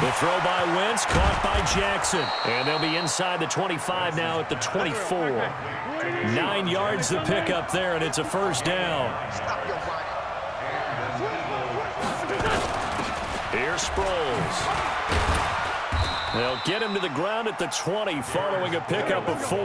The throw by Wentz, caught by Jackson. And they'll be inside the 25 now at the 24. 9 yards the pickup there, and it's a first down. Here's Sproles. They'll get him to the ground at the 20 following a pickup of 4.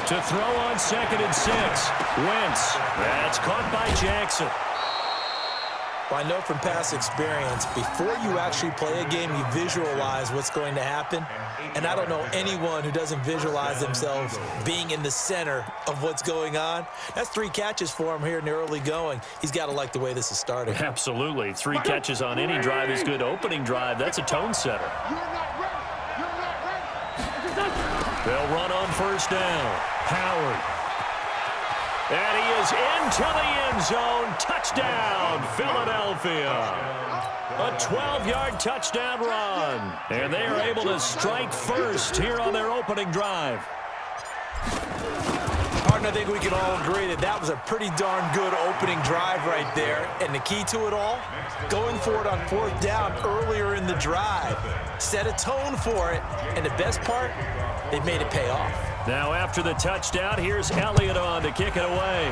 To throw on 2nd and 6. Wentz. That's caught by Jackson. Well, I know from past experience, before you actually play a game, you visualize what's going to happen. And I don't know anyone who doesn't visualize themselves being in the center of what's going on. That's 3 catches for him here in the early going. He's got to like the way this is starting. Absolutely. 3 catches on any drive is good. Opening drive, that's a tone setter. They'll run on first down. Howard. And he is into the end zone. Touchdown, Philadelphia. A 12-yard touchdown run. And they are able to strike first here on their opening drive. Harden, I think we can all agree that that was a pretty darn good opening drive right there. And the key to it all, going for it on 4th down earlier in the drive. Set a tone for it. And the best part, they made it pay off. Now after the touchdown, here's Elliott on to kick it away.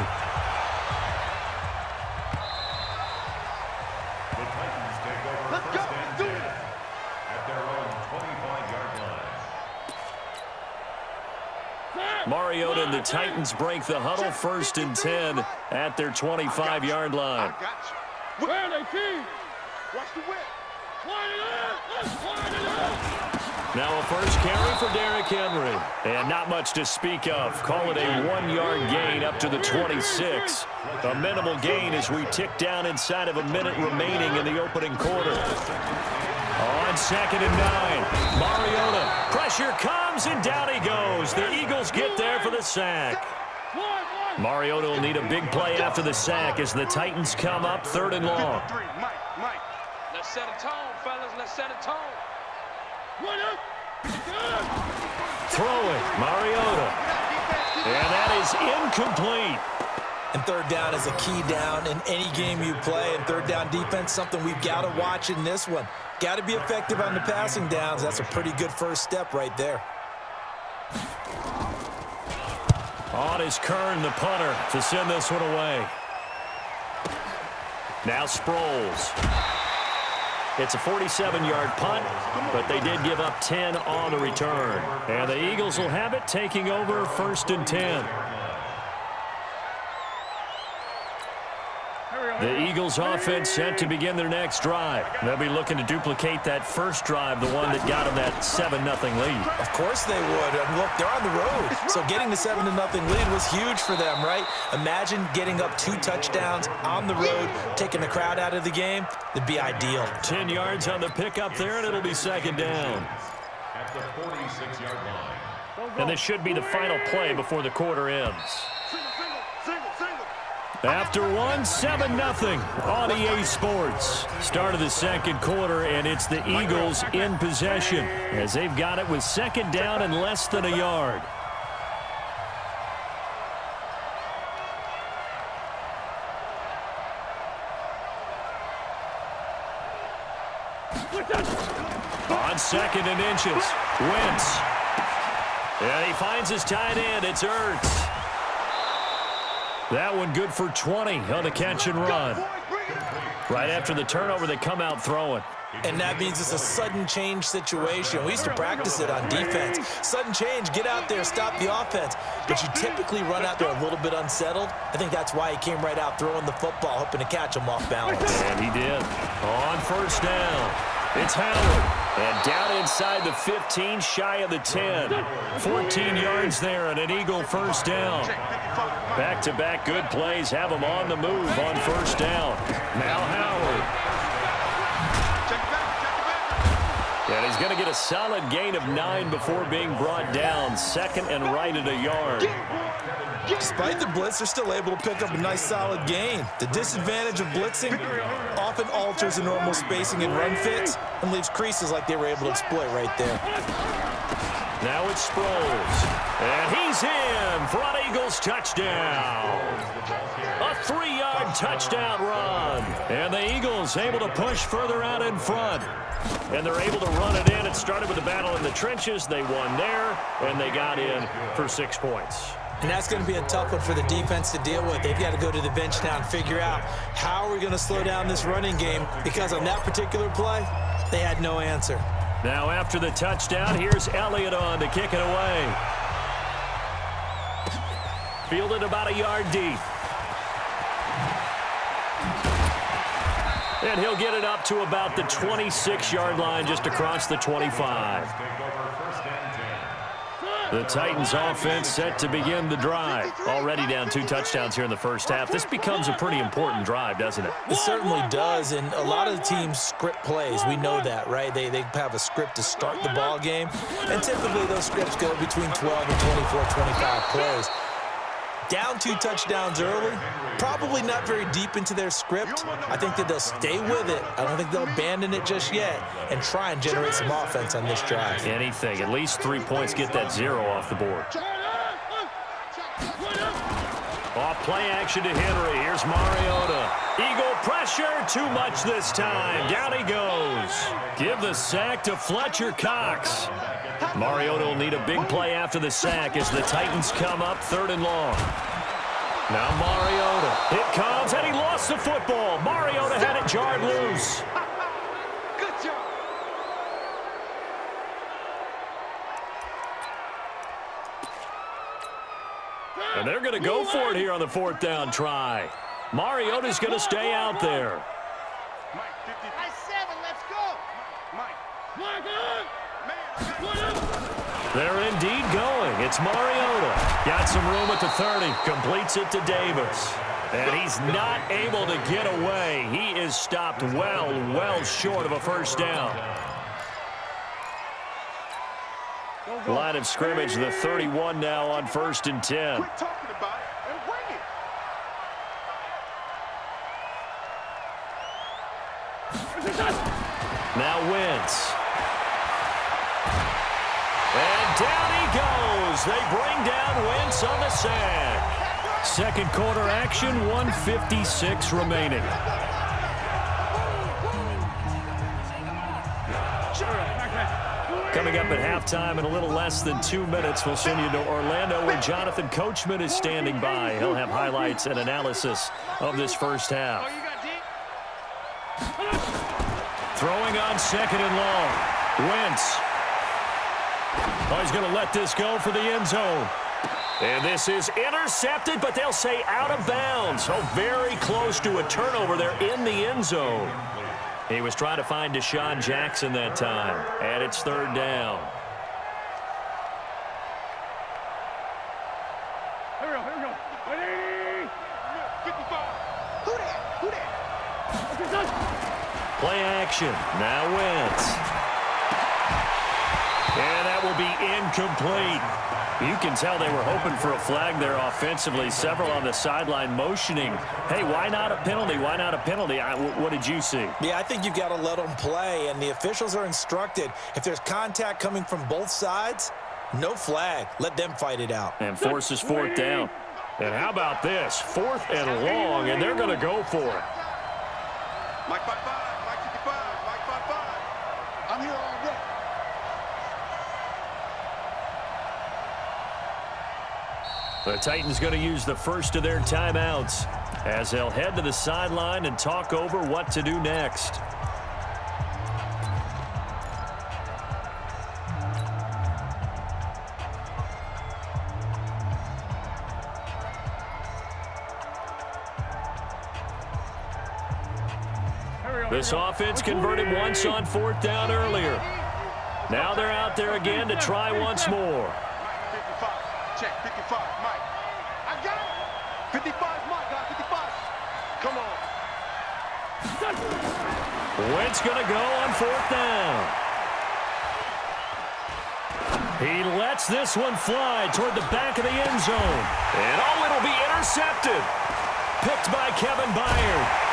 The Titans take over first and 10 at their own 25-yard line. Mariota and the Titans break the huddle, 1st and 10 at their 25-yard line. Where are they, team? Watch the whip. Line it up. Let's line it up. Now a first carry for Derrick Henry. And not much to speak of. Call it a 1-yard gain up to the 26. A minimal gain as we tick down inside of a minute remaining in the opening quarter. On 2nd and 9. Mariota. Pressure comes and down he goes. The Eagles get there for the sack. Mariota will need a big play after the sack as the Titans come up 3rd and long. Mike. Let's set a tone, fellas. Let's set a tone. Throwing, Mariota. And that is incomplete. And 3rd down is a key down in any game you play. And 3rd down defense, something we've got to watch in this one. Got to be effective on the passing downs. That's a pretty good first step right there. On is Kern, the punter, to send this one away. Now Sproles. It's a 47-yard punt, but they did give up 10 on the return. And the Eagles will have it, taking over 1st and 10. The Eagles offense set to begin their next drive. They'll be looking to duplicate that first drive, the one that got them that 7-0 lead. Of course they would. And look, they're on the road. So getting the 7-0 lead was huge for them, right? Imagine getting up 2 touchdowns on the road, taking the crowd out of the game. It'd be ideal. 10 yards on the pickup there, and it'll be 2nd down. At the 46-yard line. And this should be the final play before the quarter ends. After 7-0 on EA Sports. Start of the 2nd quarter, and it's the Eagles in possession as they've got it with 2nd down and less than a yard. On 2nd and inches, Wentz. And he finds his tight end. It's Ertz. That one good for 20 on the catch and run. Right after the turnover, they come out throwing. And that means it's a sudden change situation. We used to practice it on defense. Sudden change, get out there, stop the offense. But you typically run out there a little bit unsettled. I think that's why he came right out throwing the football, hoping to catch him off balance. And he did. On first down, it's Howard. And down inside the 15, shy of the 10. 14 yards there and an Eagle first down. Back-to-back good plays have him on the move on first down. Now Howard. And he's going to get a solid gain of 9 before being brought down. 2nd and right at a yard. Despite the blitz, they're still able to pick up a nice solid gain. The disadvantage of blitzing often alters the normal spacing and run fits and leaves creases like they were able to exploit right there. Now it's Sproles. And he's in for an Eagles touchdown. A 3-yard touchdown run. And the Eagles able to push further out in front. And they're able to run it in. It started with a battle in the trenches. They won there, and they got in for 6 points. And that's going to be a tough one for the defense to deal with. They've got to go to the bench now and figure out how are we going to slow down this running game, because on that particular play, they had no answer. Now after the touchdown, here's Elliott on to kick it away. Fielded about a yard deep. And he'll get it up to about the 26-yard line, just across the 25. The Titans offense set to begin the drive. Already down 2 touchdowns here in the first half. This becomes a pretty important drive, doesn't it? It certainly does, and a lot of the teams script plays. We know that, right? They have a script to start the ball game, and typically those scripts go between 12 and 24, 25 plays. Down 2 touchdowns early, probably not very deep into their script. I think that they'll stay with it. I don't think they'll abandon it just yet and try and generate some offense on this drive. Anything. At least 3 points, get that 0 off the board. Off play action to Henry. Here's Mariota. Eagle pressure. Too much this time. Down he goes. Give the sack to Fletcher Cox. Mariota will need a big play after the sack as the Titans come up 3rd and long. Now Mariota. It comes, and he lost the football. Mariota had it jarred loose. Good job. And they're going to go for it here on the 4th down try. Mariota's going to stay out there. Mike, 7, let's go. Mike, They're indeed going. It's Mariota. Got some room at the 30. Completes it to Davis. And he's not able to get away. He is stopped well short of a first down. Line of scrimmage, the 31 now on 1st and 10. quit talking about it and bring it. Now Wentz. And down he goes. They bring down Wentz on the sack. Second quarter action, 1:56 remaining. Coming up at halftime in a little less than 2 minutes, we'll send you to Orlando where Jonathan Coachman is standing by. He'll have highlights and analysis of this first half. Throwing on 2nd and long. Wentz. Oh, he's going to let this go for the end zone. And this is intercepted, but they'll say out of bounds. Oh, very close to a turnover there in the end zone. He was trying to find Deshaun Jackson that time. And it's 3rd down. Here we go. Ready? 55. Who that? Play action. Now Wentz. And that will be incomplete. You can tell they were hoping for a flag there offensively. Several on the sideline motioning. Hey, why not a penalty? Why not a penalty? What did you see? Yeah, I think you've got to let them play, and the officials are instructed. If there's contact coming from both sides, no flag. Let them fight it out. And forces 4th down. And how about this? 4th and long, and they're going to go for it. Mike 55, Mike 55, Mike 55. I'm here all day. The Titans going to use the first of their timeouts as they'll head to the sideline and talk over what to do next. This offense converted once on 4th down earlier. Now they're out there again to try once more. Mike 55, check 55, Mike. I got it. 55, Mike, got 55. Come on. Wentz going to go on 4th down. He lets this one fly toward the back of the end zone. And oh, it'll be intercepted. Picked by Kevin Byard.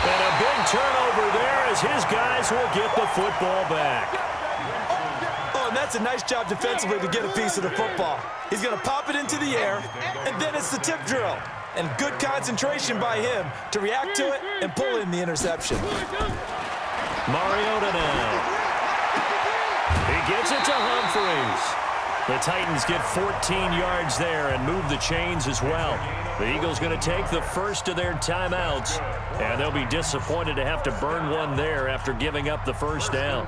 And a big turnover there as his guys will get the football back. Oh, and that's a nice job defensively to get a piece of the football. He's going to pop it into the air, and then it's the tip drill. And good concentration by him to react to it and pull in the interception. Mariota now. He gets it to Humphries. The Titans get 14 yards there and move the chains as well. The Eagles going to take the first of their timeouts, and they'll be disappointed to have to burn one there after giving up the first down.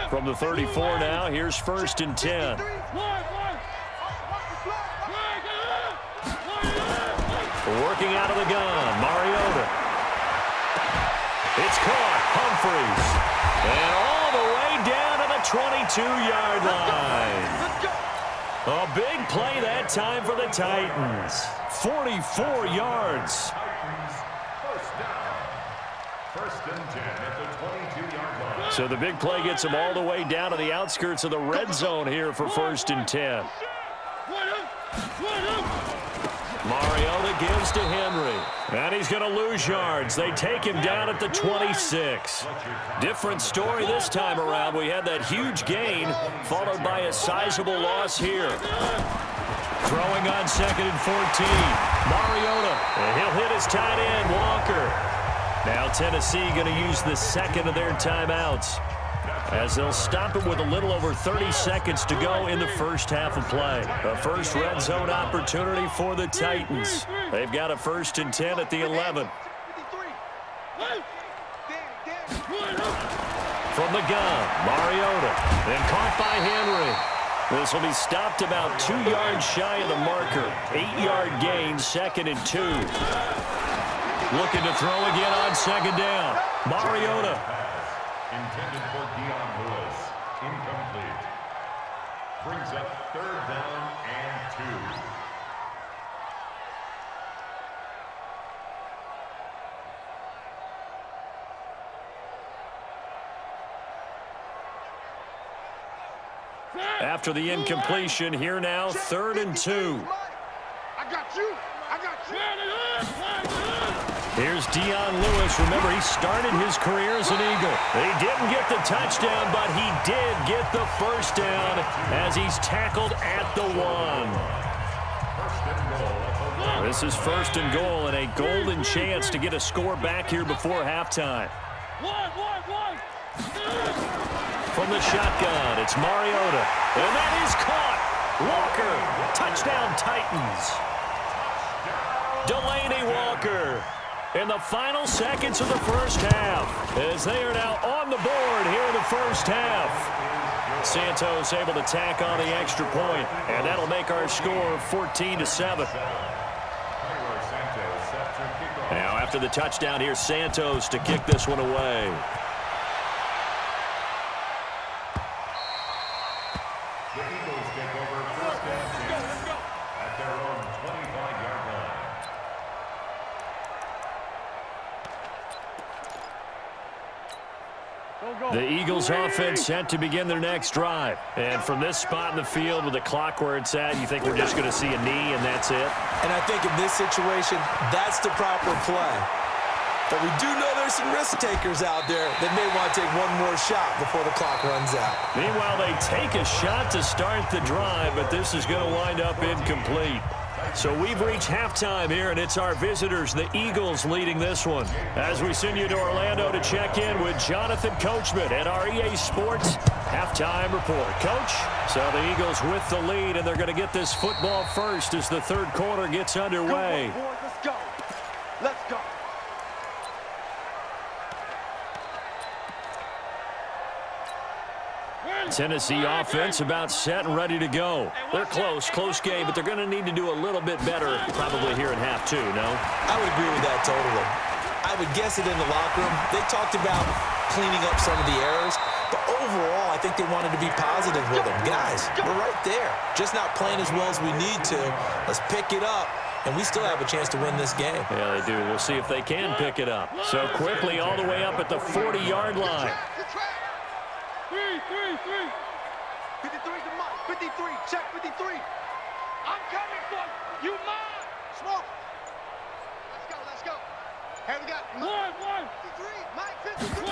From the 34 now, here's 1st and 10. Working out of the gun, Mariota. It's caught, Humphries. And all the way down to the 22-yard line. A big play that time for the Titans. 44 yards. First and 10 at the 22-yard line. So the big play gets them all the way down to the outskirts of the red zone here for 1st and 10. Mariota gives to Henry. And he's going to lose yards. They take him down at the 26. Different story this time around. We had that huge gain followed by a sizable loss here. Throwing on 2nd and 14. Mariota. And he'll hit his tight end, Walker. Now Tennessee going to use the second of their timeouts, as they'll stop it with a little over 30 seconds to go in the first half of play. A first red zone opportunity for the Titans. They've got a 1st and 10 at the 11. From the gun, Mariota. Then caught by Henry. This will be stopped about 2 yards shy of the marker. 8-yard gain, 2nd and 2. Looking to throw again on 2nd down. Mariota. Intended for Dion Lewis. Incomplete. Brings up 3rd down and 2. After the incompletion, here now, 3rd and 2. I got you. I got you. Here's Dion Lewis. Remember, he started his career as an Eagle. He didn't get the touchdown, but he did get the first down as he's tackled at the 1. This is 1st and goal and a golden chance to get a score back here before halftime. From the shotgun, it's Mariota. And that is caught. Walker, touchdown Titans. Delaney Walker in the final seconds of the first half, as they are now on the board here in the first half. Santos able to tack on the extra point, and that'll make our score 14-7. Now after the touchdown, here's Santos to kick this one away. The Eagles take over 1st and 10 at their own 25-yard line. The Eagles offense set to begin their next drive. And from this spot in the field with the clock where it's at, you think we're just going to see a knee and that's it? And I think in this situation, that's the proper play. But we do know there's some risk takers out there that may want to take one more shot before the clock runs out. Meanwhile, they take a shot to start the drive, but this is going to wind up incomplete. So we've reached halftime here, and it's our visitors, the Eagles, leading this one. As we send you to Orlando to check in with Jonathan Coachman at our EA Sports Halftime Report. Coach, so the Eagles with the lead, and they're going to get this football first as the third quarter gets underway. Come on, boys, let's go. Let's go. Tennessee offense about set and ready to go. They're close game, but they're going to need to do a little bit better probably here in half 2, no? I would agree with that totally. I would guess it in the locker room. They talked about cleaning up some of the errors, but overall, I think they wanted to be positive with them. Guys, we're right there. Just not playing as well as we need to. Let's pick it up, and we still have a chance to win this game. Yeah, they do. We'll see if they can pick it up. So quickly all the way up at the 40-yard line. 53's the mark. 53. Check 53. I'm coming for you. You mine. Smoke. Let's go. Hey, we got one. 53. Mike 53.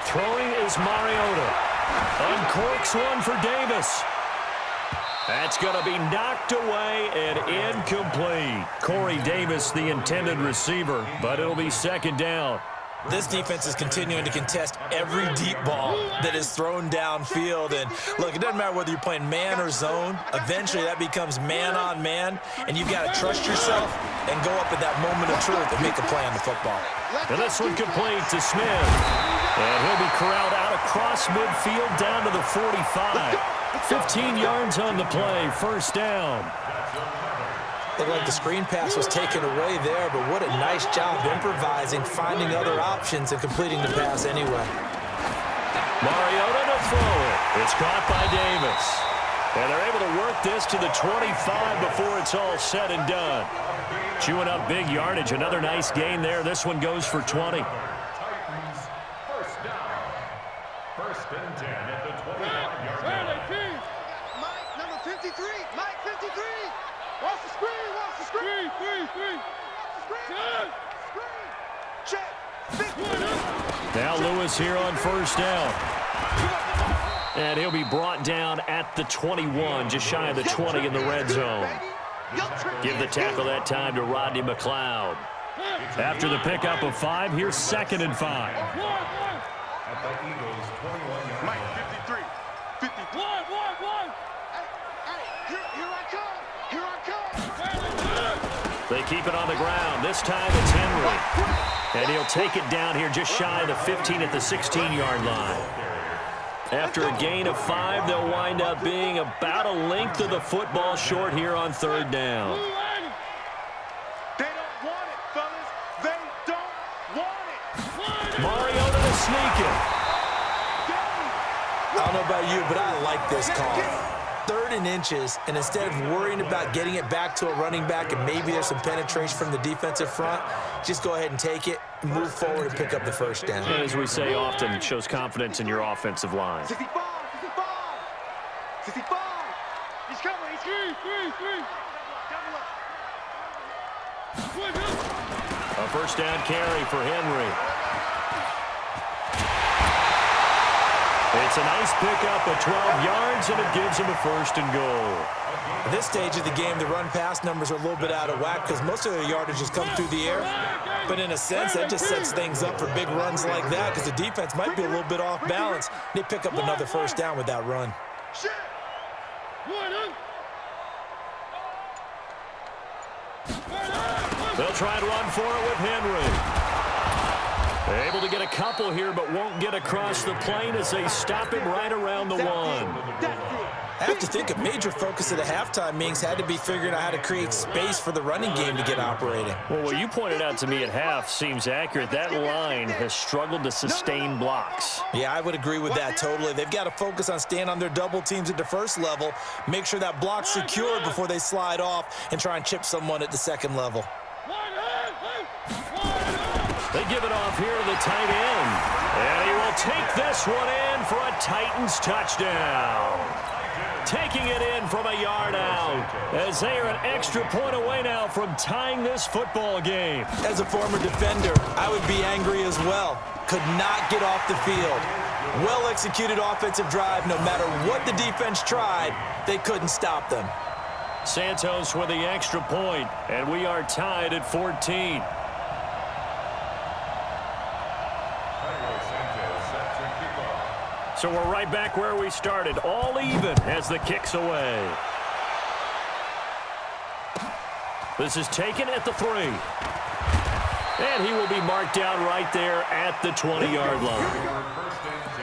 Throwing is Mariota. Uncorks one for Davis. That's going to be knocked away and incomplete. Corey Davis, the intended receiver, but it'll be second down. This defense is continuing to contest every deep ball that is thrown downfield. And, look, it doesn't matter whether you're playing man or zone. Eventually, that becomes man-on-man, and you've got to trust yourself and go up at that moment of truth and make a play on the football. And this one complete to Smith. And he'll be corralled out across midfield down to the 45. 15 yards on the play, first down. Looked like the screen pass was taken away there, but what a nice job improvising, finding other options, and completing the pass anyway. Mariota to throw it. It's caught by Davis. And they're able to work this to the 25 before it's all said and done. Chewing up big yardage. Another nice gain there. This one goes for 20. Titans, first down. First and 10 at the 25-yard line. Mike, number 53. Mike, 53. Watch the screen. Watch the screen. Screen. Check. Now Lewis here on first down. And he'll be brought down at the 21, just shy of the 20 in the red zone. Give the tackle that time to Rodney McLeod. After the pickup of 5, here's second and 5. At the Eagles' 21-yard Mike, line. 53. 53. Hey, here I come. Here I come. They keep it on the ground. This time it's Henry. And he'll take it down here just shy of the 15 at the 16-yard line. After a gain of 5, they'll wind up being about a length of the football short here on third down. They don't want it, fellas. They don't want it. Mariota to sneak it. I don't know about you, but I like this call. 3rd and inches, and instead of worrying about getting it back to a running back and maybe there's some penetration from the defensive front, just go ahead and take it, move forward, and pick up the first down. As we say often, it shows confidence in your offensive line. 65. 65. He's coming. He's three. A first down carry for Henry. It's a nice pickup of 12 yards, and it gives him a first and goal. At this stage of the game, the run-pass numbers are a little bit out of whack because most of their yardage has come through the air. But in a sense, that just sets things up for big runs like that because the defense might be a little bit off balance. They pick up another first down with that run. They'll try and run for it with Henry. Able to get a couple here, but won't get across the plane as they stop him right around the 1. I have to think a major focus of the halftime meetings had to be figuring out how to create space for the running game to get operating. Well, what you pointed out to me at half seems accurate. That line has struggled to sustain blocks. Yeah, I would agree with that totally. They've got to focus on staying on their double teams at the first level, make sure that block's secure before they slide off and try and chip someone at the second level. They give it off here to the tight end. And he will take this one in for a Titans touchdown. Taking it in from a yard out as they are an extra point away now from tying this football game. As a former defender, I would be angry as well. Could not get off the field. Well-executed offensive drive. No matter what the defense tried, they couldn't stop them. Santos with the extra point, and we are tied at 14. So we're right back where we started, all even as the kick's away. This is taken at the 3. And he will be marked down right there at the 20-yard line.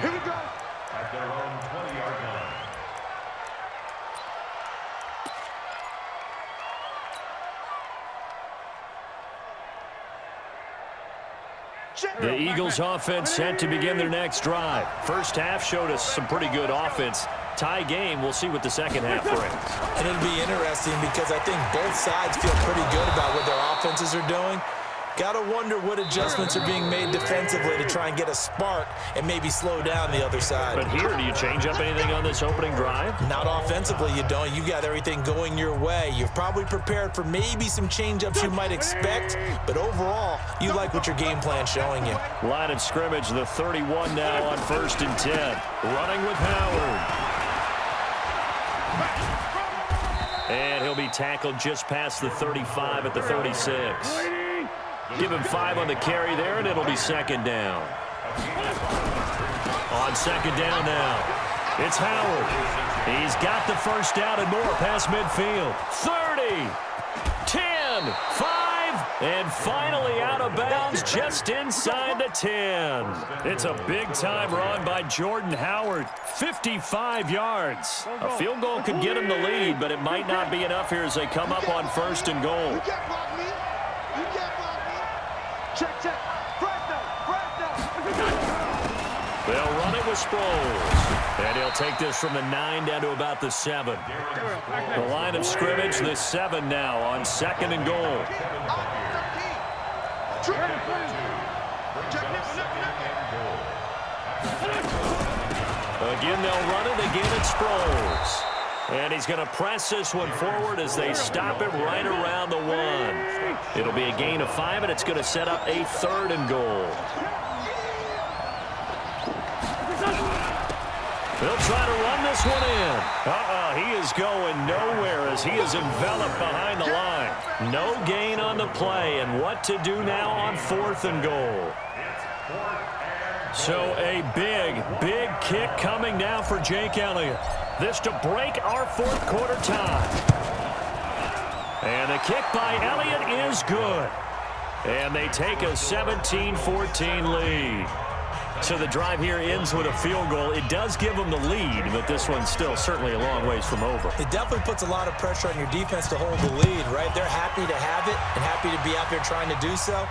Here we go. At their own 20-yard line. The Eagles offense set to begin their next drive. First half showed us some pretty good offense. Tie game, we'll see what the second half brings. And it'll be interesting because I think both sides feel pretty good about what their offenses are doing. Got to wonder what adjustments are being made defensively to try and get a spark and maybe slow down the other side. But here, do you change up anything on this opening drive? Not offensively, you don't. You got everything going your way. You've probably prepared for maybe some change-ups you might expect, but overall, you like what your game plan's showing you. Line of scrimmage, the 31 now on 1st and 10. Running with Howard. And he'll be tackled just past the 35 at the 36. Give him 5 on the carry there, and it'll be second down. On second down now, it's Howard. He's got the first down and more past midfield. 30, 10, 5, and finally out of bounds just inside the 10. It's a big-time run by Jordan Howard. 55 yards. A field goal could get him the lead, but it might not be enough here as they come up on first and goal. You can't block me. You can't block me. Check, check. Fresh down. They'll run it with Sproles. And he'll take this from the 9 down to about the 7. The line of scrimmage, the 7 now on second and goal. Again, they'll run it. Again, it's Sproles. And he's going to press this one forward as they stop it right around the 1. It'll be a gain of 5, and it's going to set up a 3rd and goal. They'll try to run this one in. He is going nowhere as he is enveloped behind the line. No gain on the play, and what to do now on 4th and goal. So a big kick coming now for Jake Elliott. This to break our 4th quarter tie. And the kick by Elliott is good. And they take a 17-14 lead. So the drive here ends with a field goal. It does give them the lead, but this one's still certainly a long ways from over. It definitely puts a lot of pressure on your defense to hold the lead, right? They're happy to have it and happy to be out there trying to do so.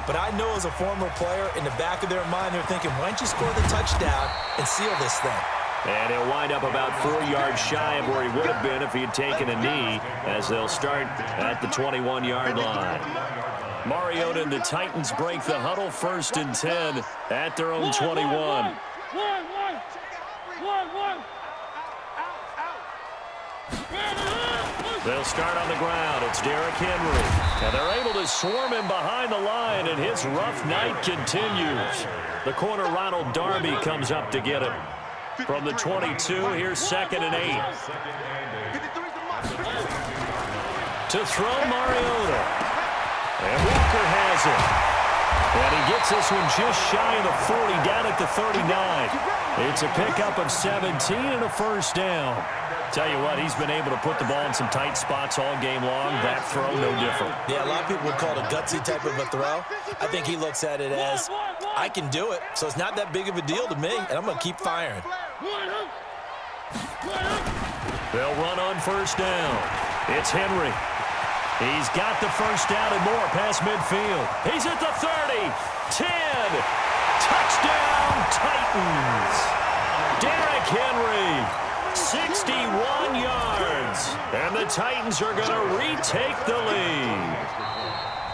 But I know as a former player, in the back of their mind, they're thinking, why don't you score the touchdown and seal this thing? And he'll wind up about 4 yards shy of where he would have been if he had taken a knee, as they'll start at the 21-yard line. Mariota and the Titans break the huddle, 1st and 10 at their own 21. They'll start on the ground. It's Derrick Henry. And they're able to swarm him behind the line, and his rough night continues. The corner, Ronald Darby, comes up to get him. From the 22, here's 2nd and 8. To throw Mariota. And Walker has it. And he gets this one just shy of the 40, down at the 39. It's a pickup of 17 and a 1st down. Tell you what, he's been able to put the ball in some tight spots all game long. That throw, no different. Yeah, a lot of people would call it a gutsy type of a throw. I think he looks at it as, I can do it, so it's not that big of a deal to me, and I'm going to keep firing. They'll run on 1st down. It's Henry. He's got the first down and more past midfield. He's at the 30, 10. Touchdown, Titans. Derrick Henry, 61 yards. And the Titans are going to retake the lead.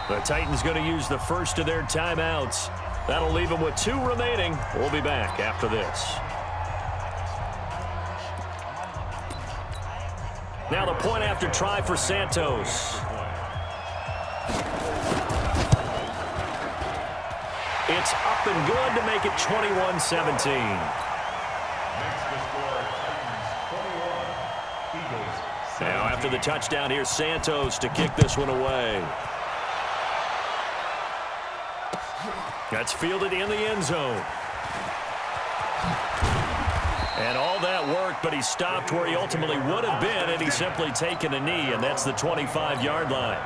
The Titans going to use the first of their timeouts. That'll leave them with 2 remaining. We'll be back after this. Now the point after try for Santos. It's up and good to make it 21-17. Now after the touchdown, here's Santos to kick this one away. That's fielded in the end zone. And all that worked, but he stopped where he ultimately would have been had he simply taken a knee, and that's the 25-yard line.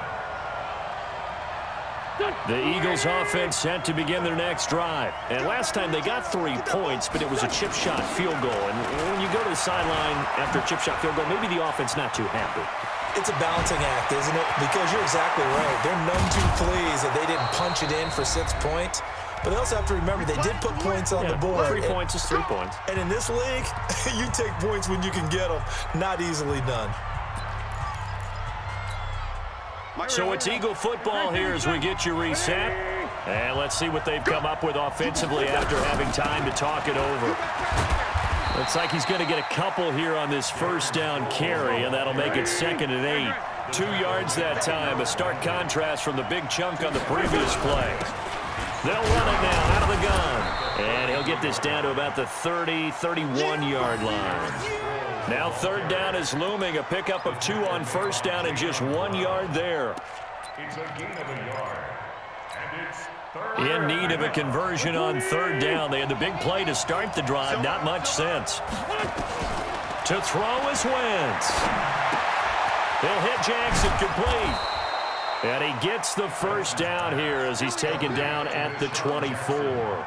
The Eagles offense set to begin their next drive. And last time they got 3 points, but it was a chip shot field goal. And when you go to the sideline after a chip shot field goal, maybe the offense not too happy. It's a balancing act, isn't it? Because you're exactly right. They're none too pleased that they didn't punch it in for 6 points. But they also have to remember they did put points on the board. 3 points is 3 points. And in this league, you take points when you can get them. Not easily done. So it's Eagle football here as we get you reset. And let's see what they've come up with offensively after having time to talk it over. Looks like he's going to get a couple here on this first down carry, and that'll make it 2nd and 8. 2 yards that time, a stark contrast from the big chunk on the previous play. They'll run it now out of the gun. And he'll get this down to about the 30, 31-yard line. Now third down is looming. A pickup of 2 on first down and just 1 yard there. It's a gain of a yard. And it's third. In need of a conversion on third down. They had the big play to start the drive. Not much sense. To throw is Wentz. He'll hit Jackson complete. And he gets the first down here as he's taken down at the 24.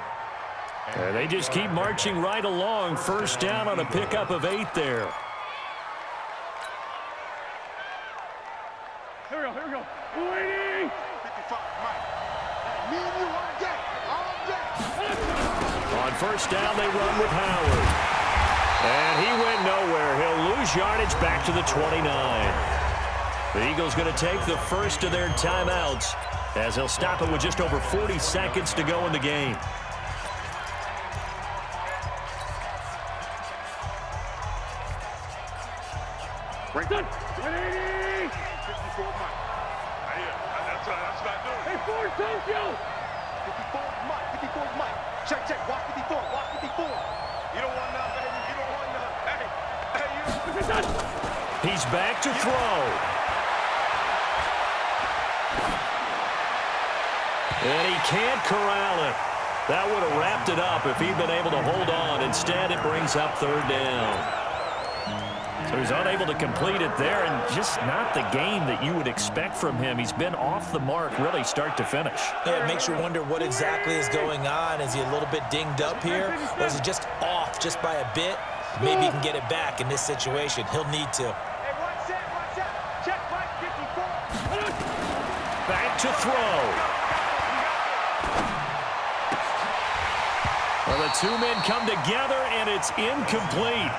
And they just keep marching right along. First down on a pickup of 8 there. Here we go. Waiting. 55, Mike. Me and you all day. On first down, they run with Howard. And he went nowhere. He'll lose yardage back to the 29. The Eagles going to take the first of their timeouts as they'll stop it with just over 40 seconds to go in the game. Right there. 180. 54, Mike. That's what I do. Hey, 4 Tokyo. 54, Mike. 54, Mike. Check. Watch 54. Watch 54. You don't want none, baby. You don't want none. Hey, you. He's back to throw. And he can't corral it. That would have wrapped it up if he'd been able to hold on. Instead, it brings up third down. So he's unable to complete it there, and just not the game that you would expect from him. He's been off the mark really start to finish. Yeah, it makes you wonder what exactly is going on. Is he a little bit dinged up here, or is he just off just by a bit? Maybe he can get it back in this situation. He'll need to. Hey, watch that. Check, Mike, 54. Back to throw. Well, the 2 men come together, and it's incomplete.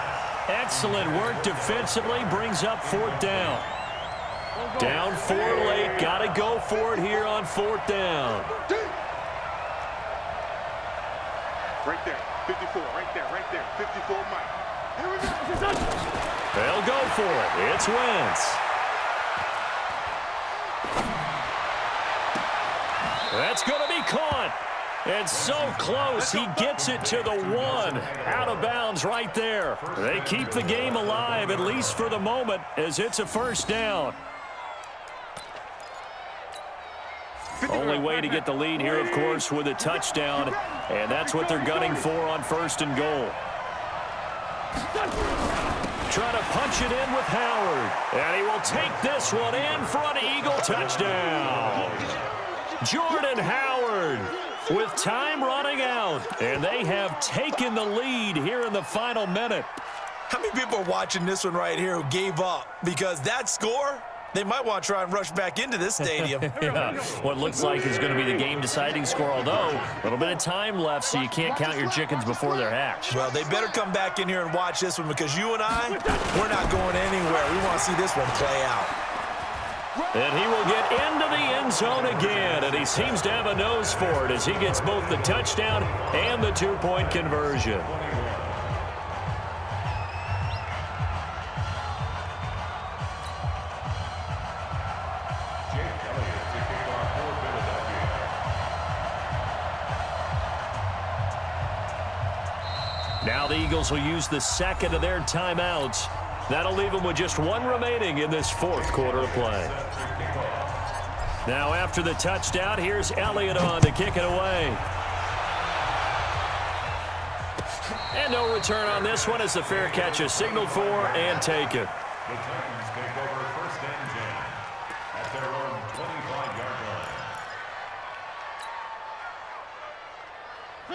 Excellent work defensively, brings up fourth down. Down 4 late, got to go for it here on fourth down. Right there, 54, right there, 54, Mike. Here we go. They'll go for it. It's Wentz. That's going to be caught. And so close, he gets it to the 1. Out of bounds right there. They keep the game alive, at least for the moment, as it's a first down. Only way to get the lead here, of course, with a touchdown. And that's what they're gunning for on first and goal. Trying to punch it in with Howard. And he will take this one in for an Eagle touchdown. Jordan Howard with time running out. And they have taken the lead here in the final minute. How many people are watching this one right here who gave up? Because that score, they might want to try and rush back into this stadium. Yeah, what looks like is going to be the game-deciding score, although a little bit of time left, so you can't count your chickens before they're hatched. Well, they better come back in here and watch this one, because you and I, we're not going anywhere. We want to see this one play out. And he will get into the end zone again, and he seems to have a nose for it as he gets both the touchdown and the 2-point conversion. Now the Eagles will use the second of their timeouts. That'll leave them with just 1 remaining in this fourth quarter of play. Now after the touchdown, here's Elliott on to kick it away. And no return on this one as the fair catch is signaled for and taken. The Titans take over first and 10 at their own 25-yard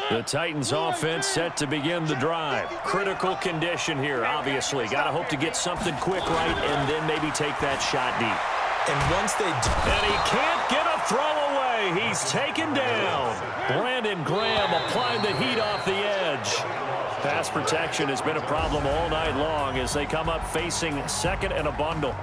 line. The Titans offense set to begin the drive. Critical condition here, obviously. Got to hope to get something quick right and then maybe take that shot deep. And once they do, and he can't get a throw away. He's taken down. Brandon Graham applying the heat off the edge. Pass protection has been a problem all night long as they come up facing second and a bundle.